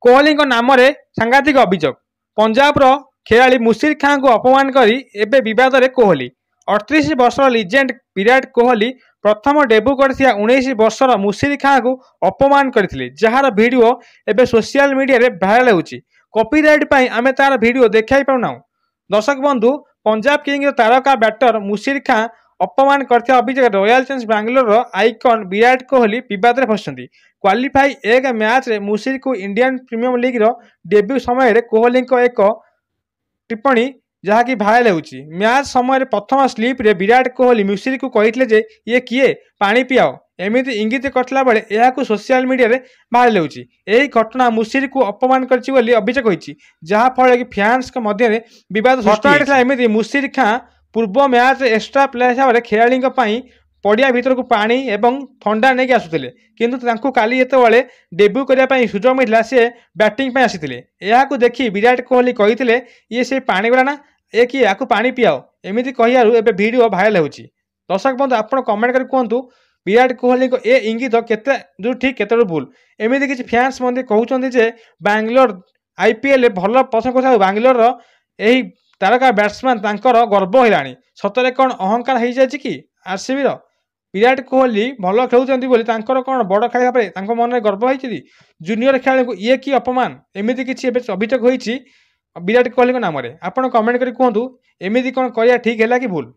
कोहली नाम सांघातिक अभियोग पंजाबर खेलाड़ी मुशीर खां को अपमान करी एबे विवाद में कोहली 38 वर्षर लिजेंड विराट कोहली प्रथम डेब्यू कर 19 वर्षर मुशीर खां को अपमान करथिले जार वीडियो एबे सोशल मीडिया रे भाइराल होउची। कॉपीराइट पई आमे तार वीडियो देखाई पाउना। दर्शक बंधु पंजाब किंग्स तारका बैटर मुशीर खां अपमान करथिया अभियोग royal Challengers Bangalore icon Virat Kohli विवाद में फसंती। क्वालिफाई एक मैच रे मुशीर को इंडियन प्रीमियर लीग रो डेब्यू समय कोहली एक टिप्पणी जहाँकि भाइराल होउची। मैच समय प्रथम स्लिप रे विराट कोहली मुशीर को कहितले जे ये किए पानी पियाओ एमिति इंगित करथिला बेले एहाकु सोशल मीडिया रे भाइराल होउची। एही घटना मुशीर को अपमान करछि बोली अभियोग होइछि जहाँ फल कि फैंस के मध्य रे विवाद सृष्टि होइछि। एमिति मुशीर खां पूर्व मैच एक्स्ट्रा प्लेयर हिसाब से खेलाड़ी पड़िया भीतर को पानी एवं ठंडा नहीं आसुले किंतु काली जिते डेब्यू करने सुजोग मिलता सी बैटिंग आसी यह देखी विराट कोहली कही ये से पानी वाला ना ये कि या पानी पियाओ एमती कहू ए वीडियो भाइराल होउची। दर्शक बंधु आप कमेंट कर कहतु विराट कोहली को ए इंगित केते जो ठीक केते भूल। एमती किसी फैंस मध्य कहते जे बैंगलोर आईपीएल भल पसंद कर बैंगलोर यही तारका बैट्समैन तांकर गर्व होलानी सतरे कौन अहंकार हो जाए कि आरसीबी विराट कोहली भल खेलुंट बोली कौन बड़ खेल भाव मन में गर्व होती जूनियर खेला को ये कि अपमान एमती किसी अभियोग होती विराट कोहली नाम। आप कमेंट कर कहतु एमती कौन करिया ठीक है कि भूल।